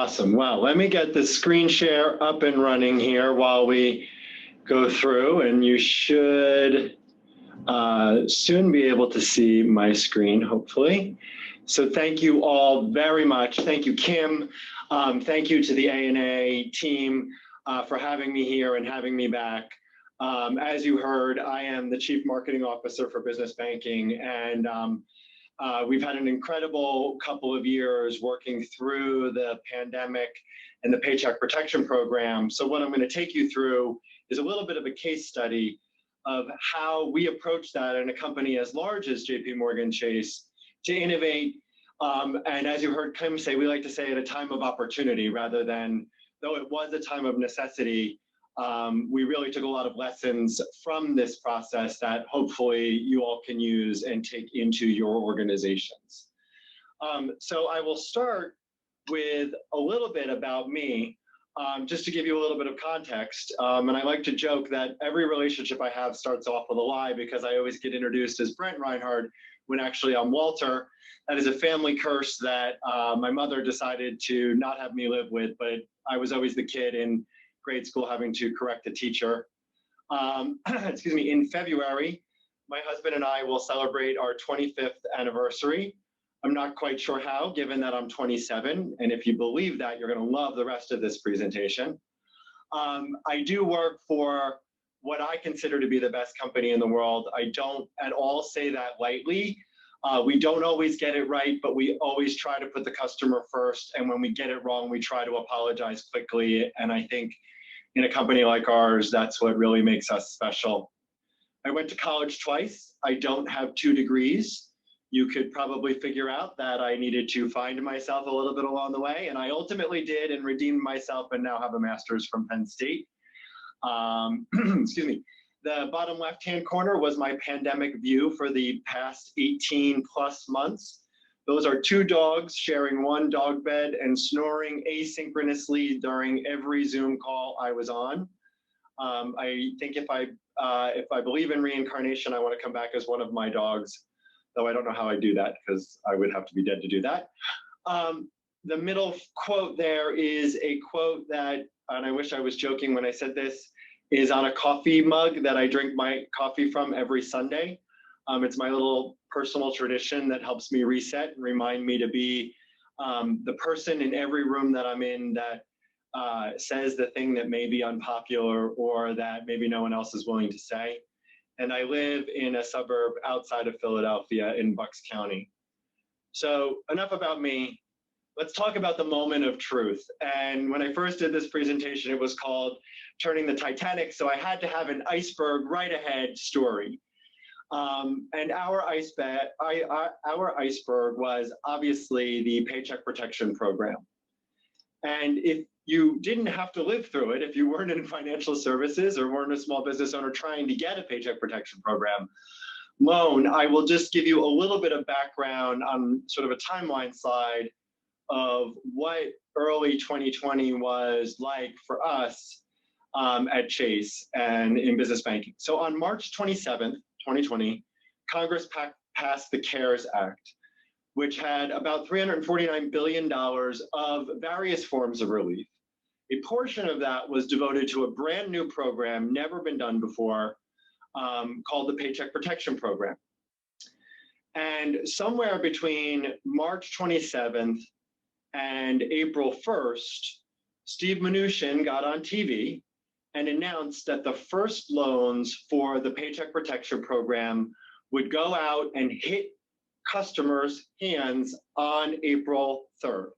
Awesome. Well, let me get the screen share up and running here while we go through, and you should soon be able to see my screen, hopefully. So thank you all very much. Thank you, Kim. Thank you to the ANA team for having me here and having me back. As you heard, I am the Chief Marketing Officer for Business Banking, and we've had an incredible couple of years working through the pandemic and the Paycheck Protection Program. So what I'm going to take you through is a little bit of a case study of how we approach that in a company as large as JPMorgan Chase to innovate. And as you heard Kim say, we like to say at a time of opportunity rather than, though it was a time of necessity, we really took a lot of lessons from this process that hopefully you all can use and take into your organizations. So I will start with a little bit about me, just to give you a little bit of context. And I like to joke that every relationship I have starts off with a lie because I always get introduced as Brent Reinhardt when actually I'm Walter. That is a family curse that my mother decided to not have me live with, but I was always the kid in grade school having to correct a teacher. Excuse me, in February, my husband and I will celebrate our 25th anniversary. I'm not quite sure how, given that I'm 27, and if you believe that, you're gonna love the rest of this presentation. I do work for what I consider to be the best company in the world. I don't at all say that lightly. We don't always get it right, but we always try to put the customer first, and when we get it wrong, we try to apologize quickly, and I think in a company like ours, that's what really makes us special. I went to college twice. I don't have 2 degrees. You could probably figure out that I needed to find myself a little bit along the way, and I ultimately did and redeemed myself and now have a master's from Penn State. Excuse me. The bottom left-hand corner was my pandemic view for the past 18 plus months. Those are 2 dogs sharing 1 dog bed and snoring asynchronously during every Zoom call I was on. I think if I believe in reincarnation, I want to come back as one of my dogs, though I don't know how I do that because I would have to be dead to do that. The middle quote there is a quote that, and I wish I was joking when I said this, is on a coffee mug that I drink my coffee from every Sunday. It's my little personal tradition that helps me reset and remind me to be the person in every room that I'm in that says the thing that may be unpopular or that maybe no one else is willing to say. And I live in a suburb outside of Philadelphia in Bucks County. So enough about me. Let's talk about the moment of truth. And when I first did this presentation, it was called Turning the Titanic. So I had to have an iceberg right ahead story. And our iceberg was obviously the Paycheck Protection Program. And if you didn't have to live through it, if you weren't in financial services or weren't a small business owner trying to get a Paycheck Protection Program loan, I will just give you a little bit of background on sort of a timeline slide of what early 2020 was like for us at Chase and in business banking. So on March 27th, 2020, Congress passed the CARES Act, which had about $349 billion of various forms of relief. A portion of that was devoted to a brand new program, never been done before, called the Paycheck Protection Program. And somewhere between March 27th and April 1st, Steve Mnuchin got on TV and announced that the first loans for the Paycheck Protection Program would go out and hit customers' hands on April 3rd.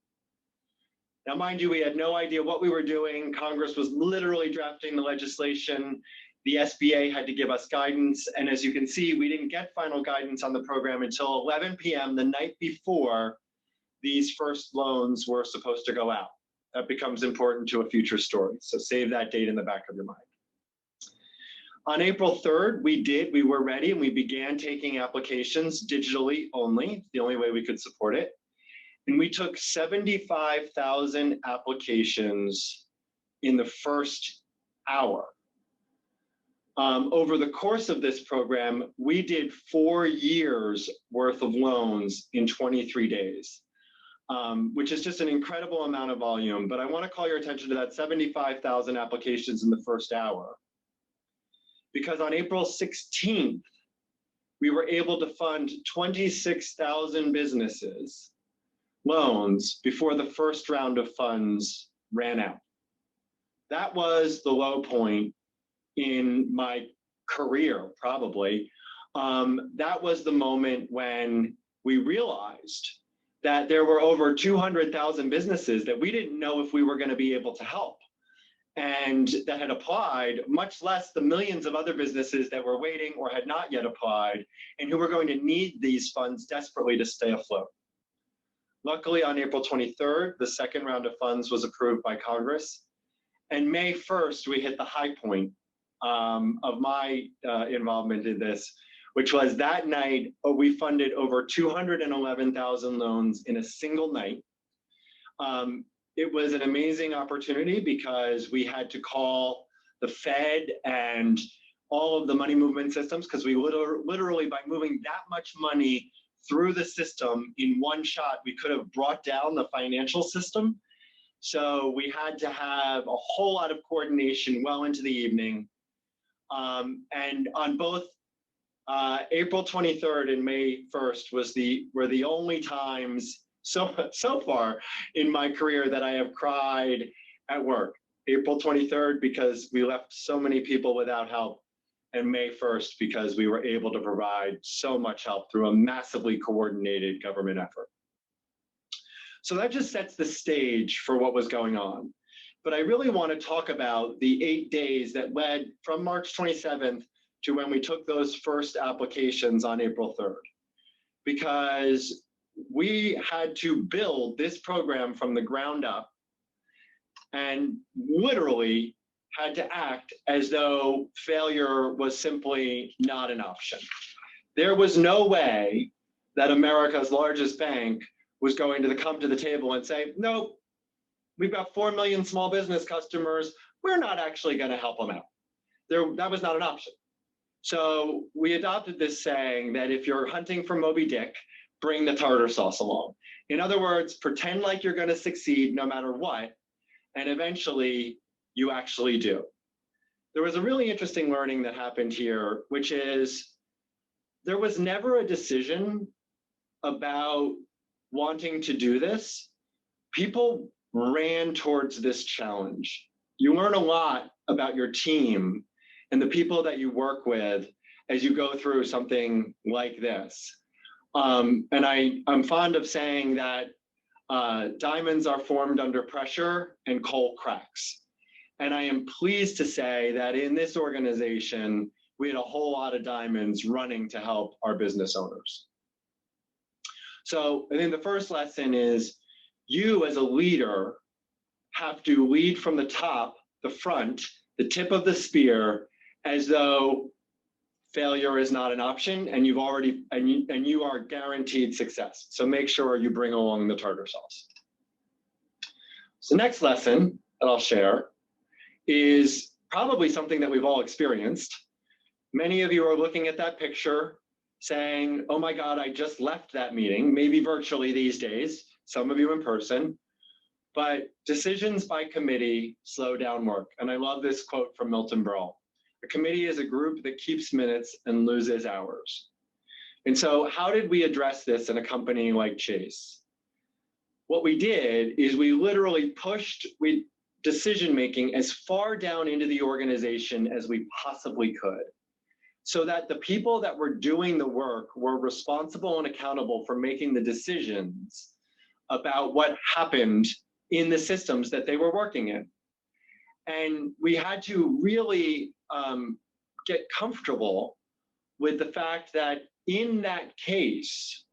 Now, mind you, we had no idea what we were doing. Congress was literally drafting the legislation. The SBA had to give us guidance. And as you can see, we didn't get final guidance on the program until 11 p.m. the night before these first loans were supposed to go out. That becomes important to a future story. So save that date in the back of your mind. On April 3rd, we were ready and we began taking applications digitally only, the only way we could support it. And we took 75,000 applications in the first hour. Over the course of this program, we did 4 years worth of loans in 23 days. which is just an incredible amount of volume. But I want to call your attention to that 75,000 applications in the first hour. Because on April 16th, we were able to fund 26,000 businesses loans before the first round of funds ran out. That was the low point in my career, probably. That was the moment when we realized that there were over 200,000 businesses that we didn't know if we were going to be able to help, and that had applied, much less the millions of other businesses that were waiting or had not yet applied and who were going to need these funds desperately to stay afloat. Luckily, on April 23rd, the second round of funds was approved by Congress. And May 1st, we hit the high point of my involvement in this, which was that night, we funded over 211,000 loans in a single night. It was an amazing opportunity because we had to call the Fed and all of the money movement systems, because we literally, by moving that much money through the system in one shot, we could have brought down the financial system. So we had to have a whole lot of coordination well into the evening. And on both April 23rd and May 1st were the only times so far in my career that I have cried at work. April 23rd because we left so many people without help, and May 1st because we were able to provide so much help through a massively coordinated government effort. So that just sets the stage for what was going on. But I really want to talk about the 8 days that led from March 27th to when we took those first applications on April 3rd. Because we had to build this program from the ground up and literally had to act as though failure was simply not an option. There was no way that America's largest bank was going to come to the table and say, nope, we've got 4 million small business customers, we're not actually going to help them out. That was not an option. So we adopted this saying that if you're hunting for Moby Dick, bring the tartar sauce along. In other words, pretend like you're going to succeed no matter what, and eventually you actually do. There was a really interesting learning that happened here, which is there was never a decision about wanting to do this. People ran towards this challenge. You learn a lot about your team and the people that you work with as you go through something like this. And I'm fond of saying that diamonds are formed under pressure and coal cracks. And I am pleased to say that in this organization, we had a whole lot of diamonds running to help our business owners. So I think the first lesson is you as a leader have to lead from the top, the front, the tip of the spear, as though failure is not an option and you are guaranteed success. So make sure you bring along the tartar sauce. So next lesson that I'll share is probably something that we've all experienced. Many of you are looking at that picture saying, oh my God, I just left that meeting, maybe virtually these days, some of you in person, but decisions by committee slow down work. And I love this quote from Milton Berle. A committee is a group that keeps minutes and loses hours. And so how did we address this in a company like Chase? What we did is we literally pushed decision-making as far down into the organization as we possibly could, so that the people that were doing the work were responsible and accountable for making the decisions about what happened in the systems that they were working in. And we had to really get comfortable with the fact that in that case,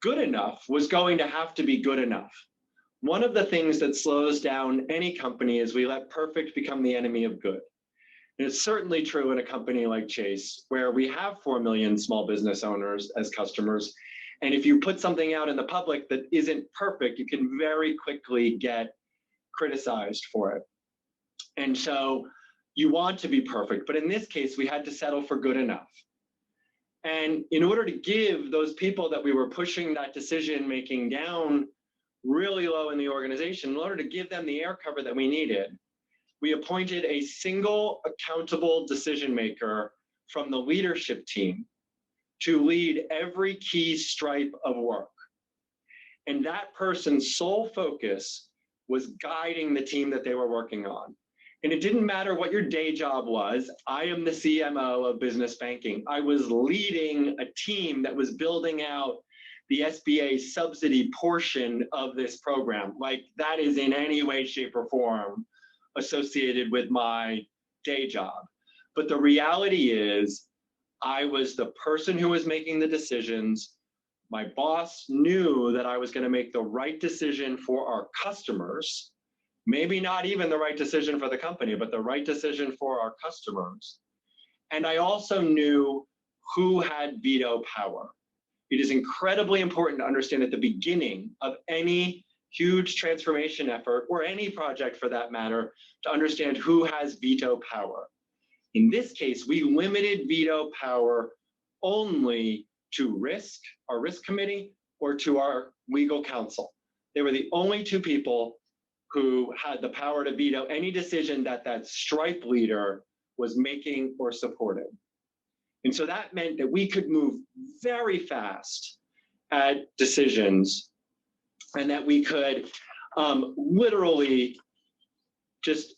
good enough was going to have to be good enough. One of the things that slows down any company is we let perfect become the enemy of good. And it's certainly true in a company like Chase, where we have 4 million small business owners as customers. And if you put something out in the public that isn't perfect, you can very quickly get criticized for it. And so you want to be perfect, but in this case, we had to settle for good enough. And in order to give those people that we were pushing that decision making down really low in the organization, in order to give them the air cover that we needed, we appointed a single accountable decision maker from the leadership team to lead every key stripe of work. And that person's sole focus was guiding the team that they were working on. And it didn't matter what your day job was. I am the CMO of business banking. I was leading a team that was building out the SBA subsidy portion of this program. Like, that is in any way, shape, or form associated with my day job. But the reality is, I was the person who was making the decisions. My boss knew that I was going to make the right decision for our customers, maybe not even the right decision for the company, but the right decision for our customers. And I also knew who had veto power. It is incredibly important to understand at the beginning of any huge transformation effort, or any project for that matter, to understand who has veto power. In this case, we limited veto power only to risk, our risk committee, or to our legal counsel. They were the only two people who had the power to veto any decision that that stripe leader was making or supporting. And so that meant that we could move very fast at decisions, and that we could literally just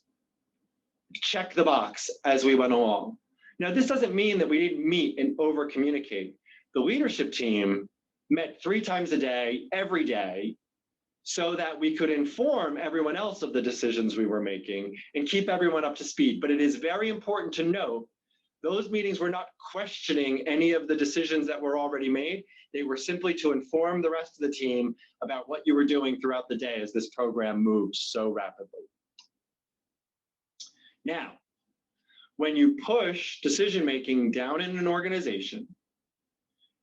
check the box as we went along. Now, this doesn't mean that we didn't meet and over communicate. The leadership team met 3 times a day, every day, so that we could inform everyone else of the decisions we were making and keep everyone up to speed. But it is very important to note, those meetings were not questioning any of the decisions that were already made. They were simply to inform the rest of the team about what you were doing throughout the day as this program moved so rapidly. Now, when you push decision-making down in an organization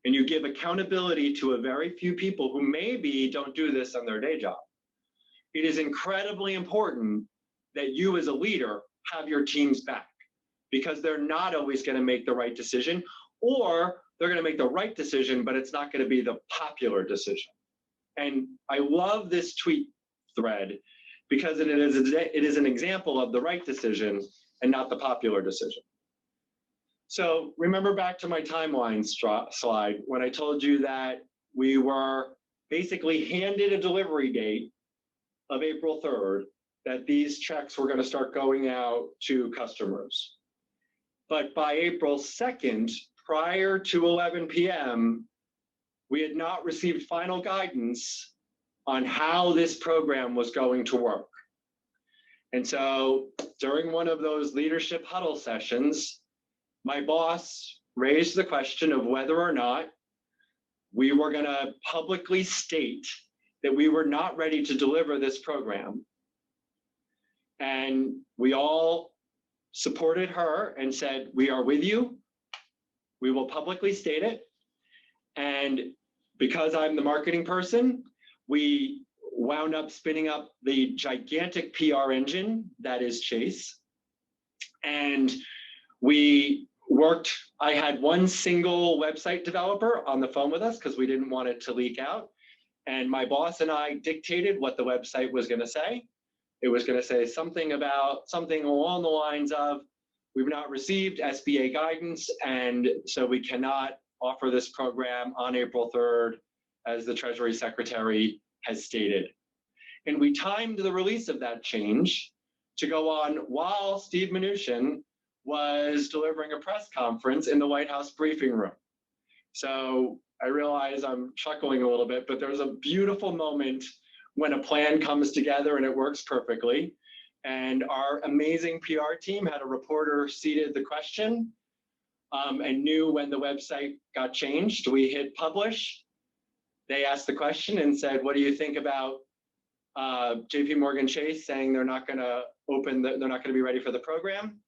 and you give accountability to a very few people who maybe don't do this on their day job, it is incredibly important that you as a leader have your teams back, because they're not always going to make the right decision, or they're going to make the right decision, but it's not going to be the popular decision. And I love this tweet thread because it is an example of the right decision and not the popular decision. So remember back to my timeline slide when I told you that we were basically handed a delivery date of April 3rd, that these checks were going to start going out to customers. But by April 2nd, prior to 11 p.m., we had not received final guidance on how this program was going to work. And so during one of those leadership huddle sessions, my boss raised the question of whether or not we were going to publicly state that we were not ready to deliver this program. And we all supported her and said, we are with you. We will publicly state it. And because I'm the marketing person, we wound up spinning up the gigantic PR engine that is Chase. And we worked, I had one single website developer on the phone with us because we didn't want it to leak out. And my boss and I dictated what the website was going to say. It was going to say something along the lines of, we've not received SBA guidance, and so we cannot offer this program on April 3rd, as the Treasury Secretary has stated. And we timed the release of that change to go on while Steve Mnuchin was delivering a press conference in the White House briefing room. So I realize I'm chuckling a little bit, but there's a beautiful moment when a plan comes together and it works perfectly. And our amazing PR team had a reporter seated the question and knew when the website got changed. We hit publish. They asked the question and said, what do you think about JP Morgan Chase saying they're not going to they're not going to be ready for the program?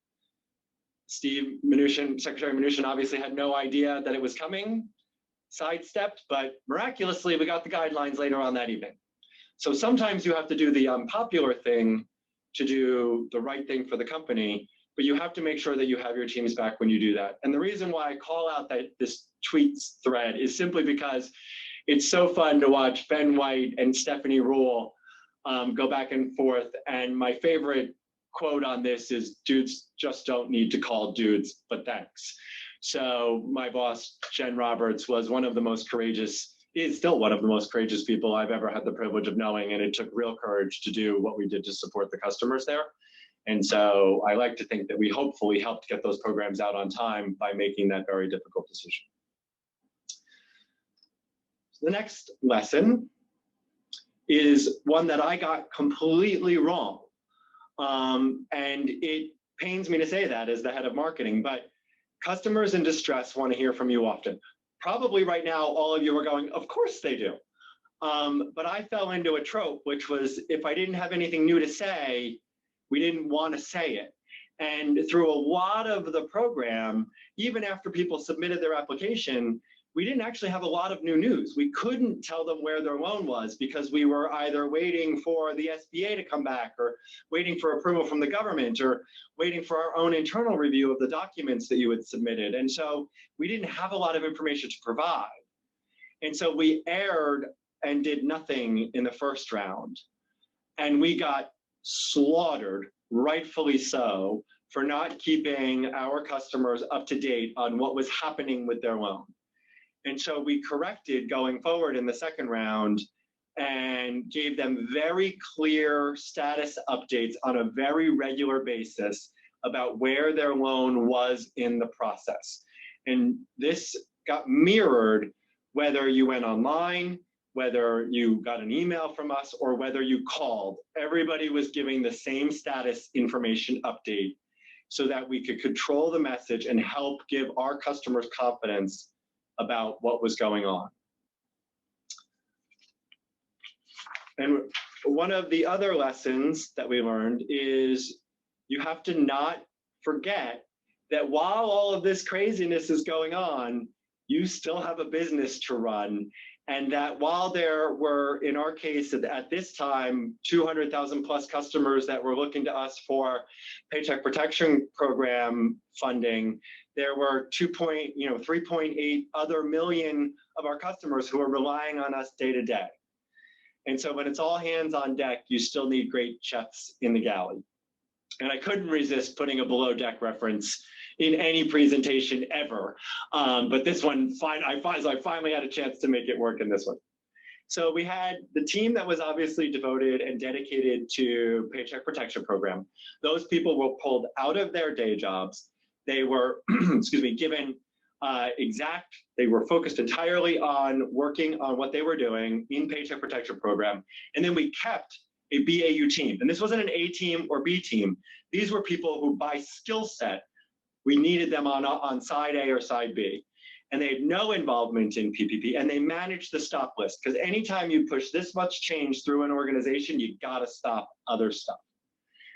Steve Mnuchin, Secretary Mnuchin, obviously had no idea that it was coming, sidestepped, but miraculously we got the guidelines later on that evening. So sometimes you have to do the unpopular thing to do the right thing for the company, but you have to make sure that you have your teams back when you do that. And the reason why I call out this tweets thread is simply because it's so fun to watch Ben White and Stephanie Rule go back and forth. And my favorite quote on this is, dudes just don't need to call dudes, but thanks. So my boss, Jen Roberts, was one of the most courageous, is still one of the most courageous people I've ever had the privilege of knowing. And it took real courage to do what we did to support the customers there. And so I like to think that we hopefully helped get those programs out on time by making that very difficult decision. So the next lesson is one that I got completely wrong. And it pains me to say that as the head of marketing, but customers in distress want to hear from you often. Probably right now, all of you are going, of course they do. But I fell into a trope, which was if I didn't have anything new to say, we didn't want to say it. And through a lot of the program, even after people submitted their application, we didn't actually have a lot of new news. We couldn't tell them where their loan was because we were either waiting for the SBA to come back or waiting for approval from the government or waiting for our own internal review of the documents that you had submitted. And so we didn't have a lot of information to provide. And so we erred and did nothing in the first round. And we got slaughtered, rightfully so, for not keeping our customers up to date on what was happening with their loan. And so we corrected going forward in the second round and gave them very clear status updates on a very regular basis about where their loan was in the process. And this got mirrored whether you went online, whether you got an email from us, or whether you called. Everybody was giving the same status information update so that we could control the message and help give our customers confidence about what was going on. And one of the other lessons that we learned is you have to not forget that while all of this craziness is going on, you still have a business to run. And that while there were, in our case, at this time, 200,000 plus customers that were looking to us for Paycheck Protection Program funding, there were 3.8 other million of our customers who are relying on us day to day. And so when it's all hands on deck, you still need great chefs in the galley. And I couldn't resist putting a below deck reference in any presentation ever. But this one, I finally had a chance to make it work in this one. So we had the team that was obviously devoted and dedicated to Paycheck Protection Program. Those people were pulled out of their day jobs. They were, given they were focused entirely on working on what they were doing in Paycheck Protection Program. And then we kept a BAU team. And this wasn't an A team or B team. These were people who by skill set, we needed them on side A or side B. And they had no involvement in PPP, and they managed the stop list, because anytime you push this much change through an organization, you gotta stop other stuff.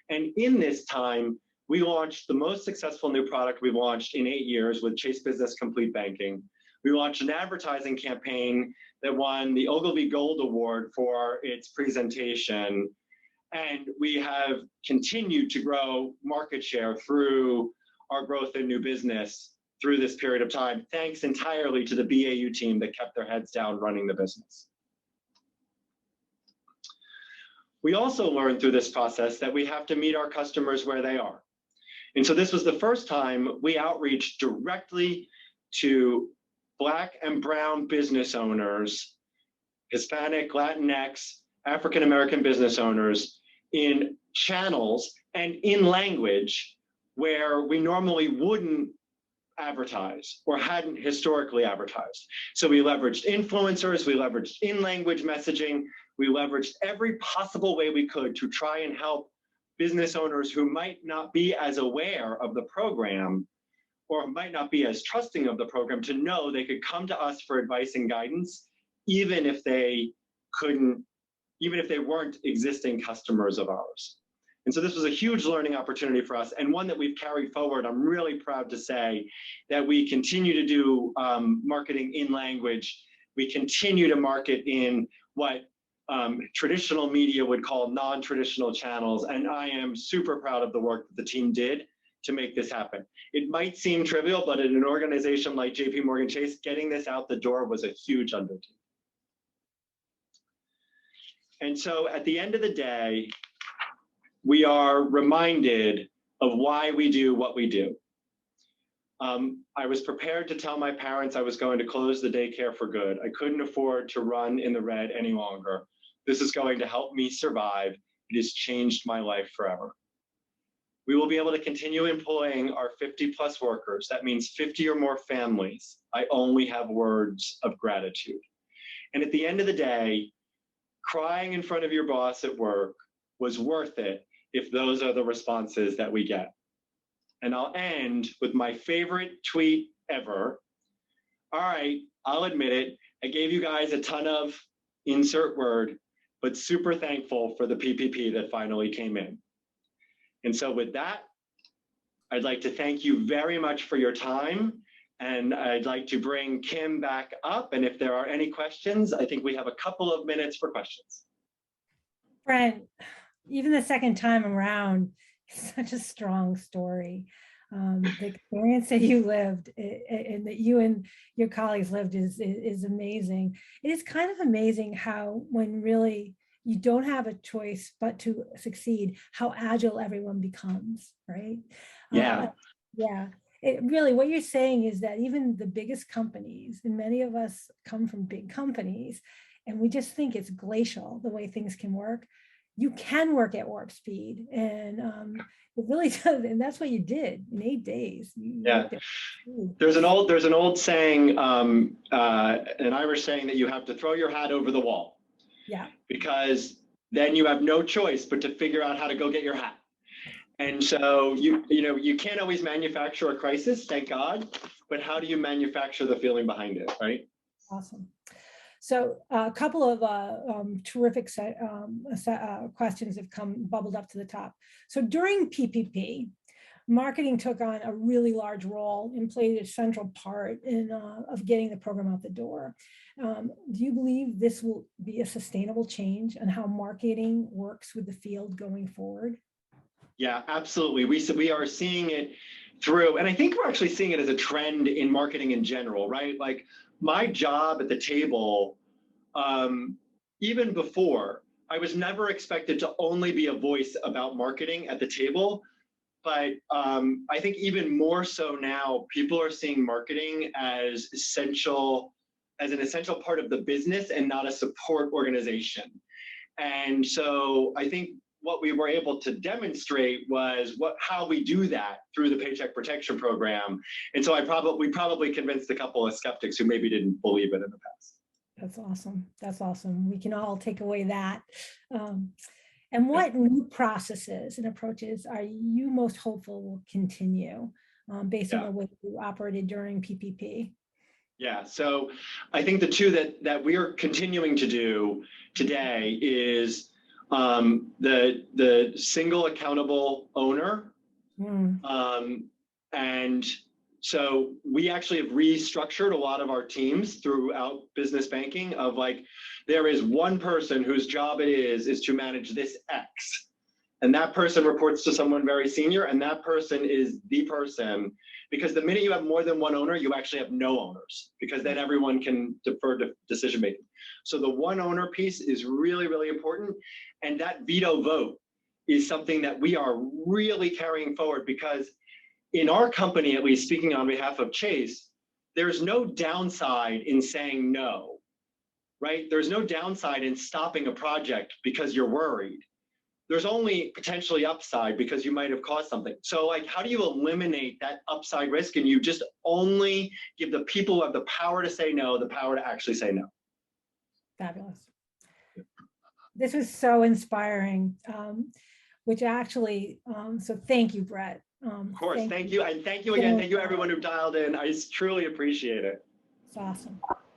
And in this time, we launched the most successful new product we've launched in 8 years with Chase Business Complete Banking. We launched an advertising campaign that won the Ogilvy Gold Award for its presentation. And we have continued to grow market share through our growth in new business through this period of time, thanks entirely to the BAU team that kept their heads down running the business. We also learned through this process that we have to meet our customers where they are. And so this was the first time we outreached directly to Black and brown business owners, Hispanic, Latinx, African-American business owners in channels and in language where we normally wouldn't advertise or hadn't historically advertised. So we leveraged influencers, we leveraged in-language messaging, we leveraged every possible way we could to try and help business owners who might not be as aware of the program or might not be as trusting of the program to know they could come to us for advice and guidance, even if they weren't existing customers of ours. And so this was a huge learning opportunity for us, and one that we've carried forward. I'm really proud to say that we continue to do marketing in language. We continue to market in what traditional media would call non-traditional channels, and I am super proud of the work that the team did to make this happen. It might seem trivial, but in an organization like JP Morgan Chase, getting this out the door was a huge undertaking. And so at the end of the day, we are reminded of why we do what we do. I was prepared to tell my parents I was going to close the daycare for good. I couldn't afford to run in the red any longer. This is going to help me survive. It has changed my life forever. We will be able to continue employing our 50+ workers. That means 50 or more families. I only have words of gratitude. And at the end of the day, crying in front of your boss at work was worth it if those are the responses that we get. And I'll end with my favorite tweet ever. All right, I'll admit it. I gave you guys a ton of insert word, but super thankful for the PPP that finally came in. And so with that, I'd like to thank you very much for your time. And I'd like to bring Kim back up. And if there are any questions, I think we have a couple of minutes for questions. Brent, even the second time around, it's such a strong story. The experience that you lived and that you and your colleagues lived is amazing. It is kind of amazing how when really you don't have a choice but to succeed, how agile everyone becomes, right? Yeah. Yeah. It really, what you're saying is that even the biggest companies, and many of us come from big companies, and we just think it's glacial the way things can work. You can work at warp speed, and it really does, and that's what you did in 8 days. Yeah, there's an old saying, an Irish saying, that you have to throw your hat over the wall. Yeah. Because then you have no choice but to figure out how to go get your hat. And so you can't always manufacture a crisis, thank God, but how do you manufacture the feeling behind it, right? Awesome. So a couple of terrific questions have bubbled up to the top. So during PPP, marketing took on a really large role and played a central part in of getting the program out the door. Do you believe this will be a sustainable change in how marketing works with the field going forward? Yeah, absolutely. We are seeing it through, and I think we're actually seeing it as a trend in marketing in general, right? Like my job at the table, even before, I was never expected to only be a voice about marketing at the table. But I think even more so now, people are seeing marketing as an essential part of the business and not a support organization. And so I think what we were able to demonstrate was how we do that through the Paycheck Protection Program. And so we probably convinced a couple of skeptics who maybe didn't believe it in the past. That's awesome. That's awesome. We can all take away that. And what new processes and approaches are you most hopeful will continue based on the way you operated during PPP? Yeah, so I think the two that we are continuing to do today is the single accountable owner. And so we actually have restructured a lot of our teams throughout business banking of like, there is one person whose job it is to manage this X. And that person reports to someone very senior, and that person is the person, because the minute you have more than one owner, you actually have no owners, because then everyone can defer to decision making. So the one owner piece is really, really important. And that veto vote is something that we are really carrying forward, because in our company, at least speaking on behalf of Chase, there's no downside in saying no, right? There's no downside in stopping a project because you're worried. There's only potentially upside because you might have caused something. So like, how do you eliminate that upside risk? And you just only give the people who have the power to say no, the power to actually say no. Fabulous. This was so inspiring, which actually, so thank you, Brett. Of course, thank you. And thank you again. Thank you everyone who dialed in. I truly appreciate it. It's awesome.